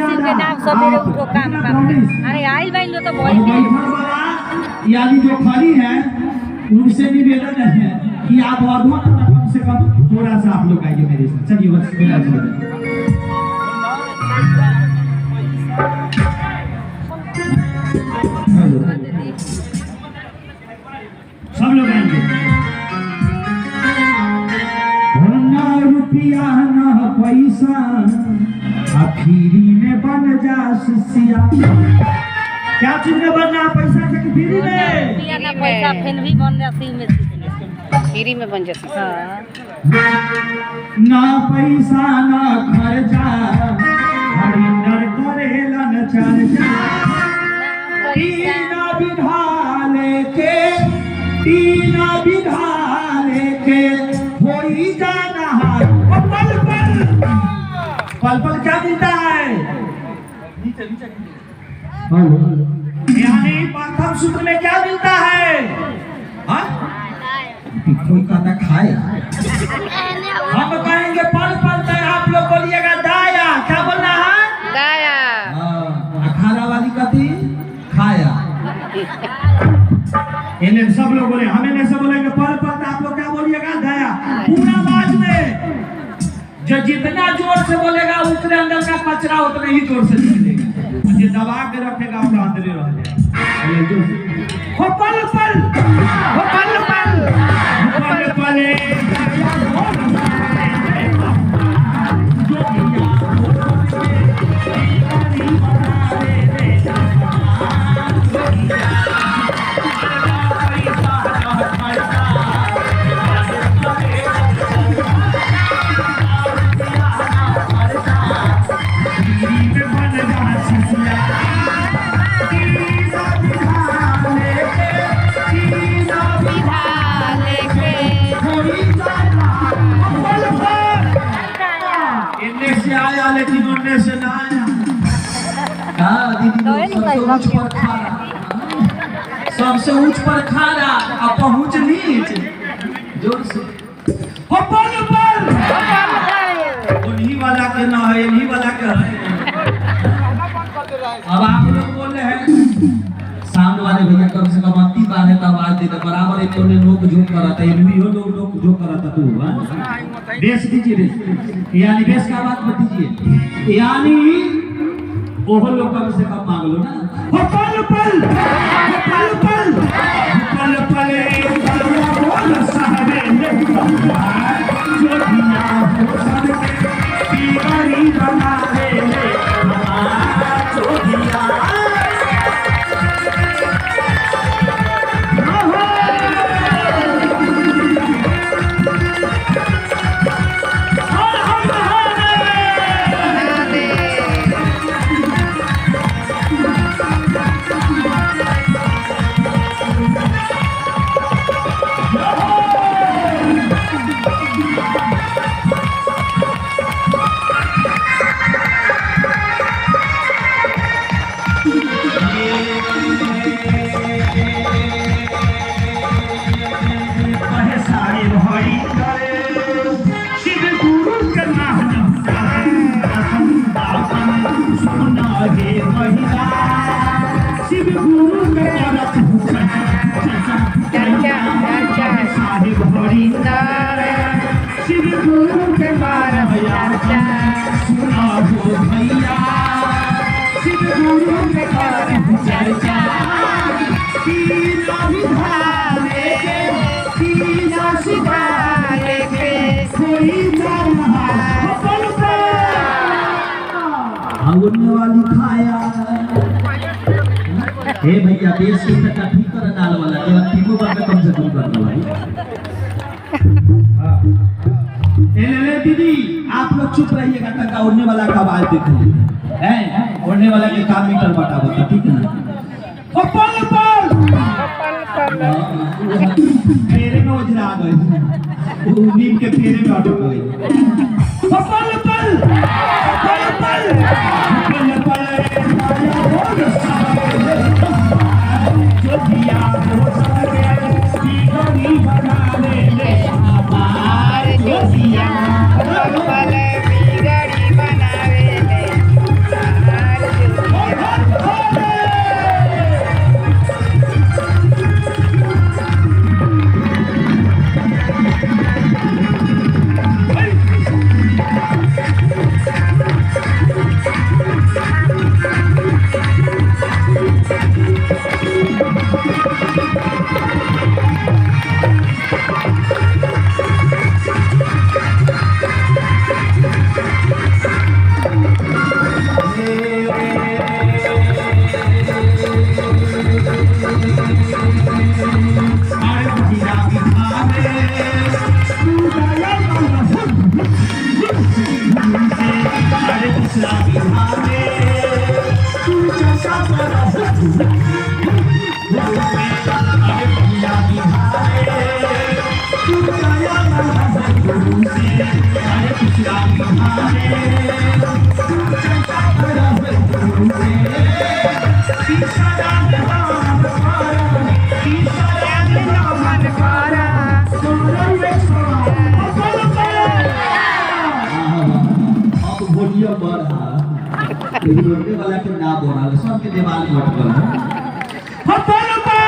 किसी के नाम सवेरे उठो काम अरे आइल बाइल तो बहुत यानी जो खड़ी है उनसे निवेदन है कि आप अधूरा कम से कम थोड़ा सा आप लोग आइए मेरे साथ। चलिए बस सब लोग आएंगे। ना रुपया ना पैसा आखिरी में बन जा शिष्या। क्या चीज में बनना? पैसा से कि फ्री में? ना पैसा फिर भी बन जाती में फ्री में बन जाती। ना पैसा ना खर्चा हरिंदर करेला न चर्चा। तीना विधा लेके होई जाना है पल पल क्या मिलता है? यानी प्रथम सूत्र में क्या मिलता है? कोई कहता खाया। हम कहेंगे पल पल तक, आप लोग बोलिएगा दाया। क्या बोलना है? दाया। खारा वाली कथी? खाया। इन्हें सब लोग बोले, हमें नहीं सब बोलेंगे पल पल। आप लोग क्या बोलिएगा? दाया। पूरा आवाज में जो जितना जोर से बोलेगा उतने अंदर का कचरा उतने ही जोर से निकलेगा। जो दबा के रखेगा अपना अंदर ही रह जाएगा। हो पल पल, हो पल पल, पल पले लेकिन उनने से ना आया। सबसे ऊंच पर खारा और पहुंच नीच जोर से उन्हीं वाला के ना है, इन्हीं वाला के है। अब आप लोग बोल रहे हैं सामने वाले भैया कम से कम 30 बार है तो आवाज देता बराबर। एक ने लोग जो करा था, इन्हीं हो लोग जो करा था। तू बेस दीजिए, बेस यानी बेस का बात मत दीजिए। यानी ओहो लोग कम से कम मांग लो ना। हो पल पल, पल पल, पल पले बोल सारे जो दिया हो सबके बिगाड़ी बना दे जो दिया। वाली खाया। हे भैया देश की टका ठीक कर डाल वाला केवल तीनों बार में कम से कम करने वाली। ले दीदी आप लोग चुप रहिएगा, टका उड़ने वाला का आवाज देखिए हैं, उड़ने वाला के काम मीटर बटा बता, ठीक है ना? ओ पल पल फेरे में उजरा गए, वो नीम के फेरे में अटक गए। ओ पल पल पल पल पल पल जो दिया वो सबके बिगड़ी बना ले हमारे जो दिया पल पल बिगड़ी बनावे ले। रोकने वाला के ना बोला सबके दिमाग में अटकल है। पल पल